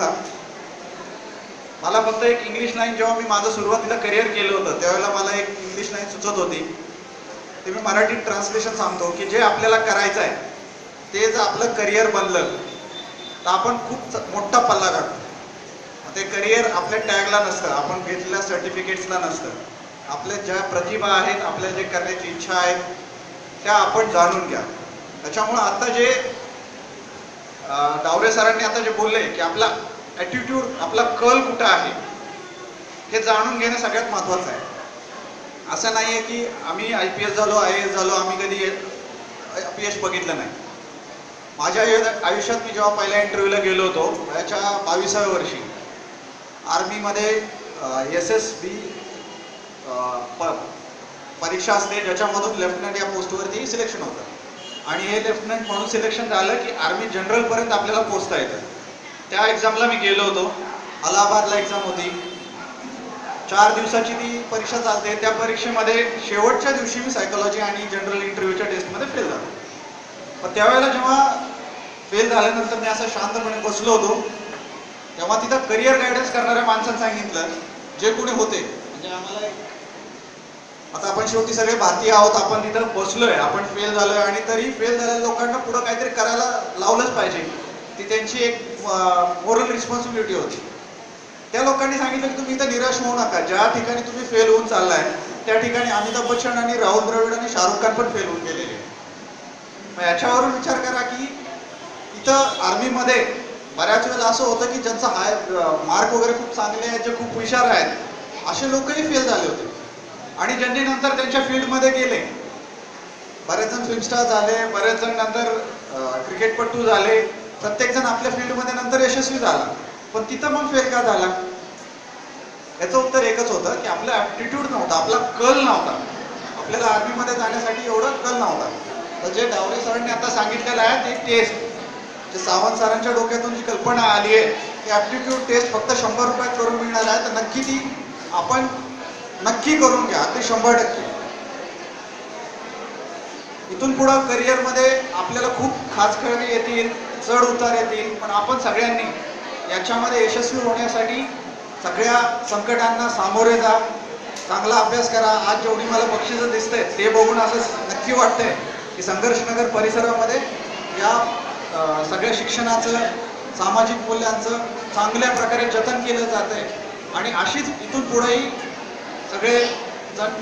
नव्हता. मला फक्त एक इंग्लिश लाईन, जेव्हा मी माझं सुरुवातीला करिअर केलं होतं त्यावेळेला मला एक इंग्लिश लाईन सुचत होती. ते मी मराठीत ट्रान्सलेशन सांगतो की जे आपल्याला करायचं आहे ते जर आपलं करिअर बनलं तर आपण खूप मोठा पल्ला गाठतो. ते करिअर आपल्या टॅगला नसतं, आपण घेतलेल्या सर्टिफिकेट्सला नसतं. आपल्या ज्या प्रतिभा आहेत, आपल्या जे करण्याची इच्छा आहे त्या आपण जाणून घ्या. त्याच्यामुळं आता जे डावरे सरांनी आता जे बोलले की आपला ॲटिट्यूड, आपला कल कुठं आहे हे जाणून घेणं सगळ्यात महत्त्वाचं आहे. असं नाही आहे की आम्ही IPS झालो, IAS झालो, आम्ही कधी अपयश बघितलं नाही. माझ्या आयुष्यात मी जेव्हा पहिल्या इंटरव्ह्यूला गेलो होतो वयाच्या 22व्या वर्षी आर्मीमध्ये SSB परीक्षा असते ज्याच्यामधून लेफ्टनंट या पोस्टवरती सिलेक्शन होतं आणि हे लेफ्टनंट म्हणून सिलेक्शन झालं की आर्मी जनरलपर्यंत आपल्याला पोचता येतं. त्या एक्झामला मी गेलो होतो. अलाहाबादला एक्झाम होती. 4 दिवसाची ती परीक्षा चालते. त्या परीक्षेमध्ये शेवटच्या दिवशी मी सायकोलॉजी आणि जनरल इंटरव्ह्यूच्या टेस्टमध्ये फेल झालो. पण त्यावेळेला जेव्हा फेल झाल्यानंतर मी असं शांतपणे बसलो होतो तेव्हा तिथं करिअर गायडन्स करणाऱ्या माणसांनी सांगितलं, जे कोणी होते म्हणजे आम्हाला, आता आपण शेवटी सगळे भारतीय आहोत, आपण तिथं बसलोय, आपण फेल झालोय आणि तरी फेल झालेल्या लोकांना पुढं काहीतरी करायला लावलंच पाहिजे. ती त्यांची एक मोरल रिस्पॉन्सिबिलिटी होती. त्या लोकांनी सांगितलं की तुम्ही इथं निराश होऊ नका. ज्या ठिकाणी तुम्ही फेल होऊन चाललाय त्या ठिकाणी अमिताभ बच्चन आणि राहुल द्रविड आणि शाहरुख खान पण फेल होऊन गेलेले. मग याच्यावरून विचार करा की इथं आर्मीमध्ये बऱ्याच वेळेला असं होतं की ज्यांचा मार्क वगैरे खूप चांगले आहेत, जे खूप हुशार आहेत, असे लोकही फेल झाले होते. आणि ज्यांनी नंतर त्यांच्या फील्डमध्ये गेले, बरेच जण फिल्म स्टार झाले, बरेच जण नंतर क्रिकेटपटू झाले, प्रत्येकजण आपल्या फील्डमध्ये नंतर यशस्वी झाला. पण तिथं मग फेल का झाला? याचं उत्तर एकच होतं की आपला ॲप्टिट्यूड नव्हता, आपला कल नव्हता. आपल्याला आर्मीमध्ये जाण्यासाठी एवढा कल नव्हता. तर जे डावरे सरांनी आता सांगितलेलं आहे ते टेस्ट, जे सावंत सरांच्या डोक्यातून जी कल्पना आली आहे की ॲप्टिट्यूड टेस्ट फक्त 100 रुपयात करून मिळणार आहे, तर नक्की ती आपण नक्की करून घ्या, अगदी 100%. इथून पुढं करिअरमध्ये आपल्याला खूप खाचखळगे येतील, चढ उतार येतील, पण आपण सगळ्यांनी याच्यामध्ये यशस्वी होण्यासाठी सगळ्या संकटांना सामोरे जा, चांगला अभ्यास करा. आज जेवढी मला बक्षिसं दिसते ते बघून असं नक्की वाटतंय की संघर्षनगर परिसरामध्ये या सगळ्या शिक्षणाचं, सामाजिक मूल्यांचं चांगल्या प्रकारे जतन केलं जातंय आणि अशीच इथून पुढेही सगळे जण